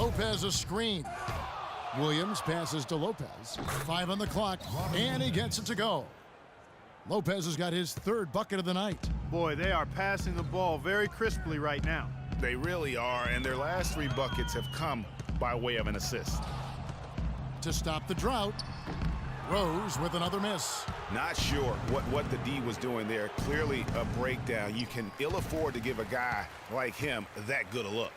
Lopez a screen. Williams passes to Lopez. 5 on the clock, and he gets it to go. Lopez has got his 3rd bucket of the night. Boy, they are passing the ball very crisply right now. They really are, and their last 3 buckets have come by way of an assist. To stop the drought, Rose with another miss. Not sure what the D was doing there. Clearly a breakdown. You can ill afford to give a guy like him that good a look.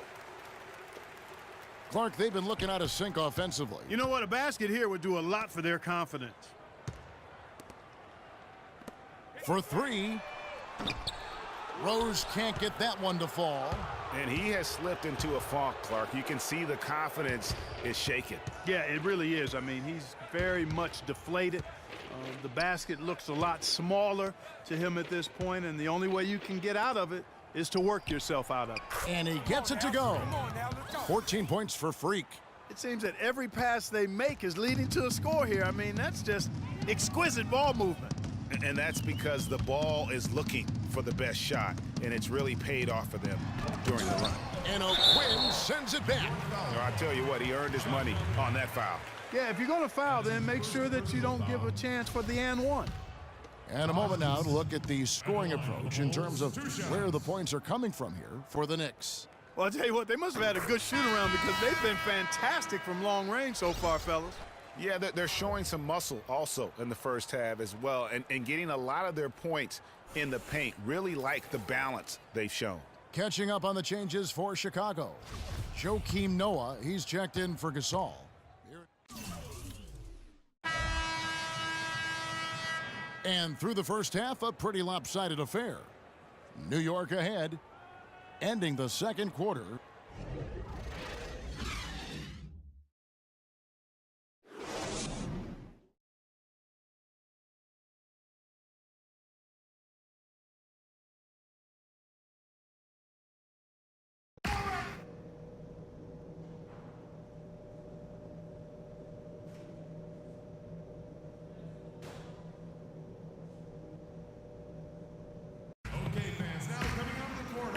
Clark, they've been looking out of sync offensively. You know what? A basket here would do a lot for their confidence. For 3. Rose can't get that one to fall. And he has slipped into a funk, Clark. You can see the confidence is shaken. Yeah, it really is. I mean, he's very much deflated. The basket looks a lot smaller to him at this point, and the only way you can get out of it is to work yourself out of it. And he gets it to go. 14 points for Freak. It seems that every pass they make is leading to a score here. I mean, that's just exquisite ball movement. And that's because the ball is looking for the best shot, and it's really paid off for them during the run. And O'Quinn sends it back. I tell you what, he earned his money on that foul. Yeah, if you're going to foul, then make sure that you don't give a chance for the and one. And a moment now to look at the scoring approach in terms of where the points are coming from here for the Knicks. Well, I'll tell you what, they must have had a good shoot-around because they've been fantastic from long range so far, fellas. Yeah, they're showing some muscle also in the first half as well, and getting a lot of their points in the paint. Really like the balance they've shown. Catching up on the changes for Chicago. Joakim Noah, he's checked in for Gasol. And through the first half, a pretty lopsided affair. New York ahead, ending the second quarter.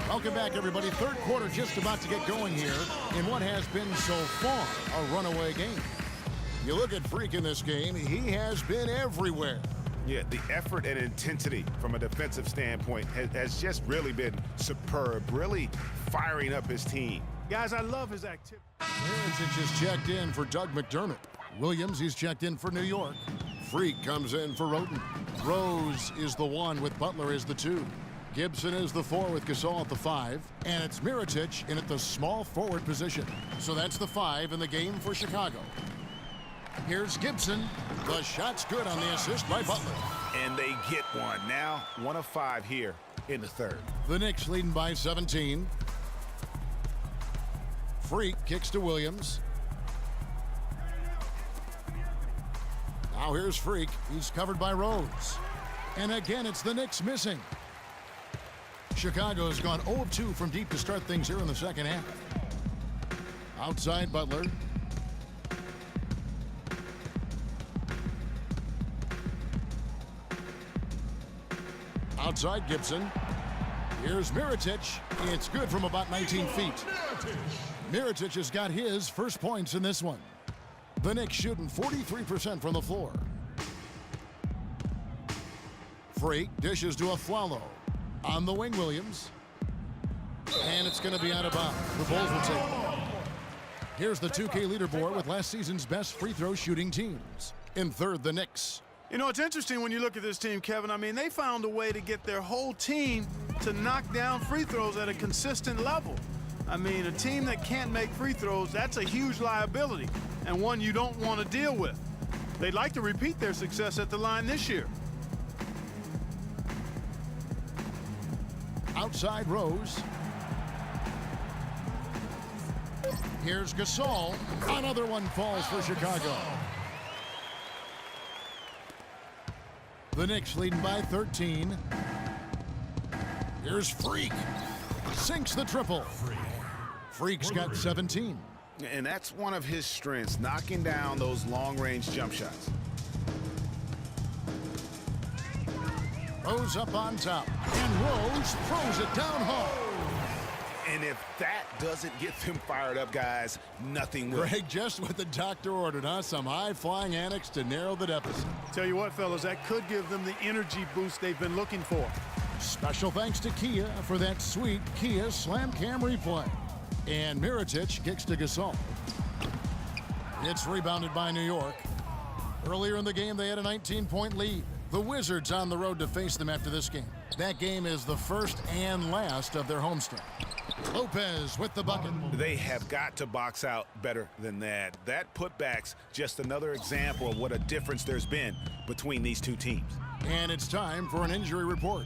Welcome back, everybody. Third quarter just about to get going here in what has been so far a runaway game. You look at Freak in this game, he has been everywhere. Yeah, the effort and intensity from a defensive standpoint has just really been superb, really firing up his team. Guys, I love his activity. Mirotic is checked in for Doug McDermott. Williams, he's checked in for New York. Freak comes in for Roten. Rose is the 1 with Butler as the 2. Gibson is the 4 with Gasol at the 5. And it's Mirotic in at the small forward position. So that's the 5 in the game for Chicago. Here's Gibson. The shot's good on the assist by Butler. And they get one. Now 1 of 5 here in the third. The Knicks leading by 17. Freak kicks to Williams. Now here's Freak. He's covered by Rose. And again, it's the Knicks missing. Chicago's gone 0 of 2 from deep to start things here in the second half. Outside Butler. Outside Gibson. Here's Mirotic. It's good from about 19 feet. Mirotic has got his first points in this one. The Knicks shooting 43% from the floor. Freak dishes to Afflalo. On the wing, Williams. And it's going to be out of bounds. The Bulls will take it. Here's the 2K leaderboard with last season's best free throw shooting teams. In third, the Knicks. You know, it's interesting when you look at this team, Kevin. I mean, they found a way to get their whole team to knock down free throws at a consistent level. I mean, a team that can't make free throws, that's a huge liability and one you don't want to deal with. They'd like to repeat their success at the line this year. Outside Rose. Here's Gasol. Another one falls for Chicago. The Knicks leading by 13. Here's Freak. Sinks the triple. Freak's got 17. And that's one of his strengths, knocking down those long-range jump shots. Rose up on top. And Rose throws it down hard. And if that doesn't get them fired up, guys, nothing will. Greg, just what the doctor ordered, huh? Some high-flying annex to narrow the deficit. Tell you what, fellas, that could give them the energy boost they've been looking for. Special thanks to Kia for that sweet Kia Slam Cam replay. And Mirotic kicks to Gasol. It's rebounded by New York. Earlier in the game, they had a 19-point lead. The Wizards on the road to face them after this game. That game is the first and last of their homestand. Lopez with the bucket. They have got to box out better than that. That putback's just another example of what a difference there's been between these two teams. And it's time for an injury report.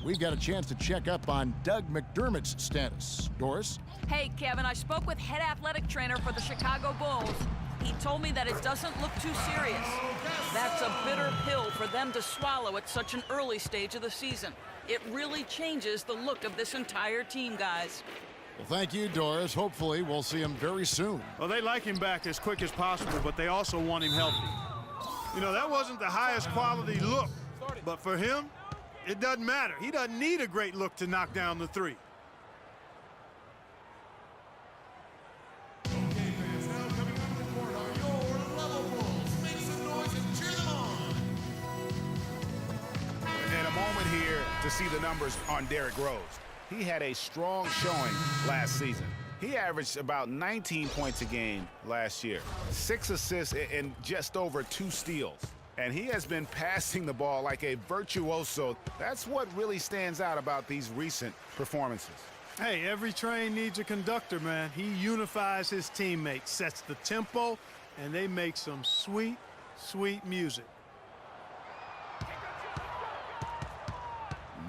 We've got a chance to check up on Doug McDermott's status. Doris? Hey, Kevin, I spoke with head athletic trainer for the Chicago Bulls. He told me that it doesn't look too serious. That's a bitter pill for them to swallow at such an early stage of the season. It really changes the look of this entire team, guys. Well, thank you, Doris. Hopefully, we'll see him very soon. Well, they like him back as quick as possible, but they also want him healthy. You know, that wasn't the highest quality look, but for him, it doesn't matter. He doesn't need a great look to knock down the three. To see the numbers on Derrick Rose. He had a strong showing last season. He averaged about 19 points a game last year, 6 assists and just over 2 steals. And he has been passing the ball like a virtuoso. That's what really stands out about these recent performances. Hey, every train needs a conductor, man. He unifies his teammates, sets the tempo, and they make some sweet, sweet music.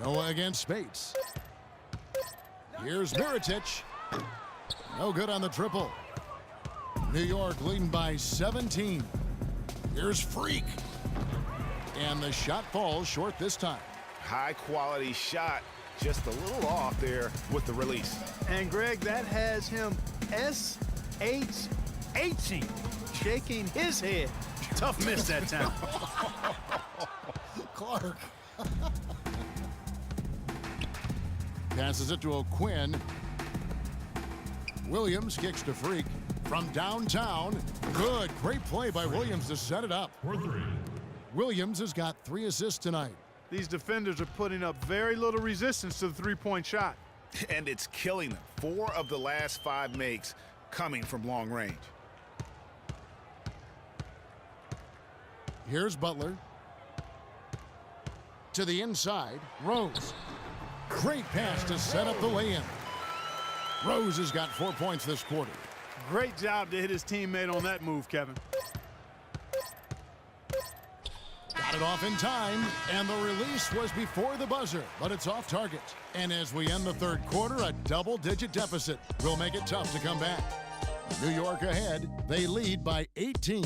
Noah against Spates. Here's Mirotic. No good on the triple. New York leading by 17. Here's Freak. And the shot falls short this time. High quality shot, just a little off there with the release. And Greg, that has him SHHing, shaking his head. Tough miss that time. Clark. Passes it to O'Quinn. Williams kicks to Freak from downtown. Good, great play by Williams to set it up. Williams has got 3 assists tonight. These defenders are putting up very little resistance to the three-point shot. And it's killing them. 4 of the last 5 makes coming from long range. Here's Butler. To the inside, Rose. Great pass to set up the lay-in. Rose has got 4 points this quarter. Great job to hit his teammate on that move, Kevin. Got it off in time, and the release was before the buzzer, but it's off target. And as we end the third quarter, a double-digit deficit will make it tough to come back. New York ahead. They lead by 18.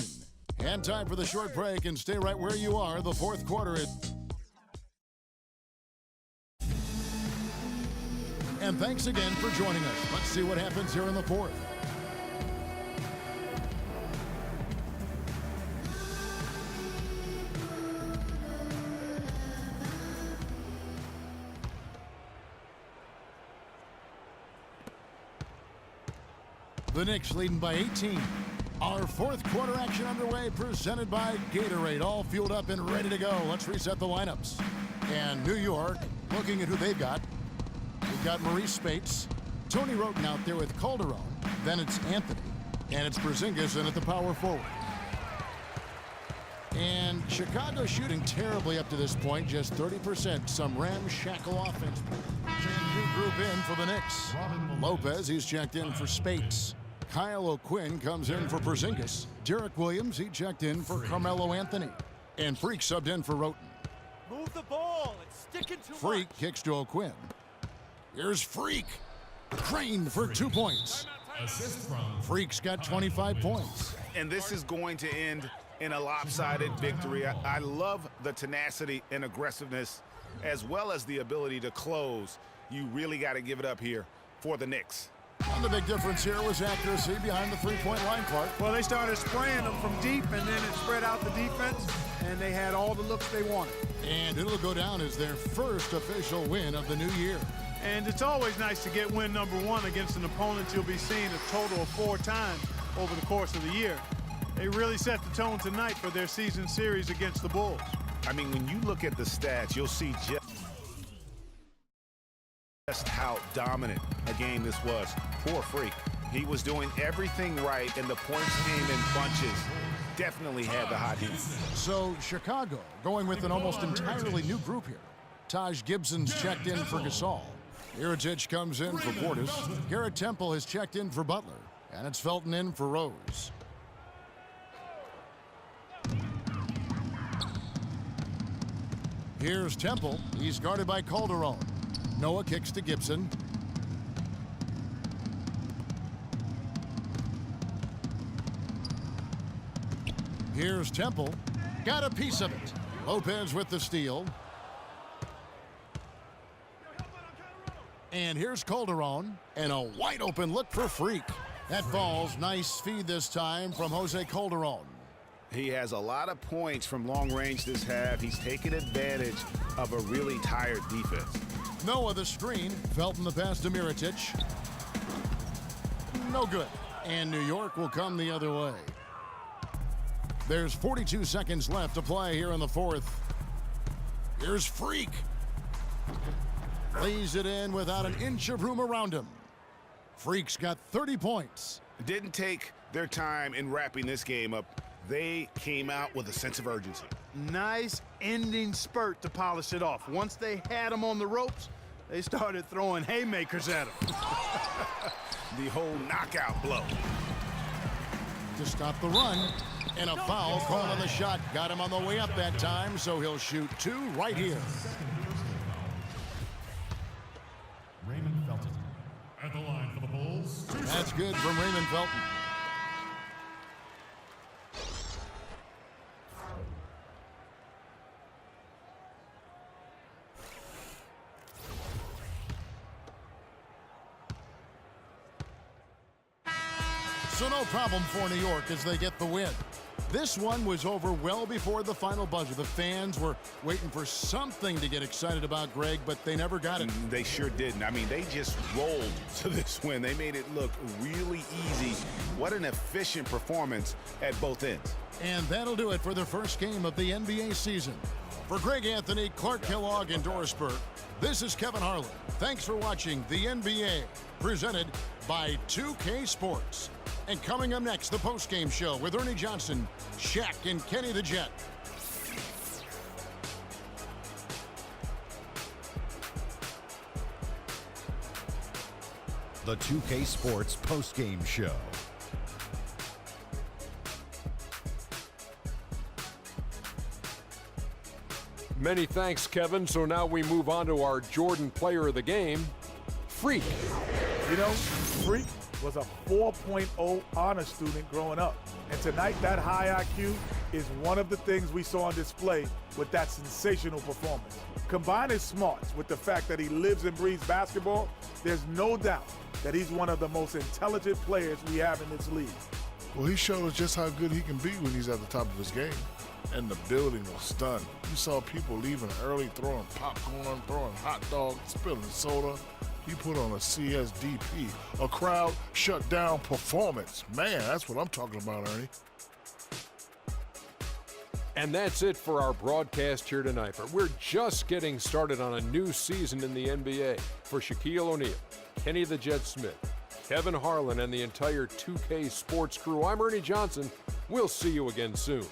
And time for the short break, and stay right where you are. The fourth quarter is... And thanks again for joining us. Let's see what happens here in the fourth. The Knicks leading by 18. Our fourth quarter action underway, presented by Gatorade. All fueled up and ready to go. Let's reset the lineups. And New York, looking at who they've got. We've got Maurice Spates, Tony Roten out there with Calderon. Then it's Anthony, and it's Porzingis in at the power forward. And Chicago shooting terribly up to this point, just 30%. Some ramshackle offense. New group in for the Knicks. Lopez, he's checked in for Spates. Kyle O'Quinn comes in for Porzingis. Derrick Williams, he checked in for Carmelo Anthony. And Freak subbed in for Roten. Move the ball. It's sticking too Freak kicks to O'Quinn. Here's Freak. Crane for 2 points. Freak's got 25 points. And this is going to end in a lopsided victory. I love the tenacity and aggressiveness, as well as the ability to close. You really got to give it up here for the Knicks. And the big difference here was accuracy behind the three-point line, Clark. Well, they started spraying them from deep, and then it spread out the defense, and they had all the looks they wanted. And it'll go down as their first official win of the new year. And it's always nice to get win number 1 against an opponent you'll be seeing a total of 4 times over the course of the year. They really set the tone tonight for their season series against the Bulls. I mean, when you look at the stats, you'll see just how dominant a game this was. Poor Freak. He was doing everything right, and the points came in bunches. Definitely had the hot heat. So Chicago going with an almost entirely new group here. Taj Gibson's checked in for Gasol. Mirotic comes in for Portis. Garrett Temple has checked in for Butler. And it's Felton in for Rose. Here's Temple. He's guarded by Calderon. Noah kicks to Gibson. Here's Temple. Got a piece of it. Lopez with the steal. And here's Calderon. And a wide open look for Freak. That falls. Nice feed this time from Jose Calderon. He has a lot of points from long range this half. He's taken advantage of a really tired defense. Noah the screen. Felton the pass to Mirotic. No good. And New York will come the other way. There's 42 seconds left to play here in the fourth. Here's Freak. Lays it in without an inch of room around him. Freak's got 30 points. Didn't take their time in wrapping this game up. They came out with a sense of urgency. Nice ending spurt to polish it off. Once they had him on the ropes, they started throwing haymakers at him. The whole knockout blow. To stop the run. And a foul call on the shot. Got him on the way up that time, so he'll shoot 2 right here. Raymond Felton at the line for the Bulls. That's good from Raymond Felton. So no problem for New York as they get the win. This one was over well before the final buzzer. The fans were waiting for something to get excited about, Greg, but they never got it. They sure didn't. I mean, they just rolled to this win. They made it look really easy. What an efficient performance at both ends. And that'll do it for the first game of the NBA season. For Greg Anthony, Clark Kellogg, and Doris Burke, this is Kevin Harlan. Thanks for watching the NBA, presented by 2K Sports. And coming up next, the postgame show with Ernie Johnson, Shaq, and Kenny the Jet. The 2K Sports postgame show. Many thanks, Kevin. So now we move on to our Jordan player of the game, Freak. You know, Freak was a 4.0 honor student growing up. And tonight, that high IQ is one of the things we saw on display with that sensational performance. Combine his smarts with the fact that he lives and breathes basketball, there's no doubt that he's one of the most intelligent players we have in this league. Well, he showed us just how good he can be when he's at the top of his game. And the building was stunned. You saw people leaving early, throwing popcorn, throwing hot dogs, spilling soda. He put on a CSDP, a crowd shut down performance. Man, that's what I'm talking about, Ernie. And that's it for our broadcast here tonight. But we're just getting started on a new season in the NBA. For Shaquille O'Neal, Kenny the Jet Smith, Kevin Harlan, and the entire 2K Sports crew, I'm Ernie Johnson. We'll see you again soon.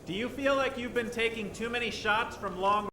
Do you feel like you've been taking too many shots from long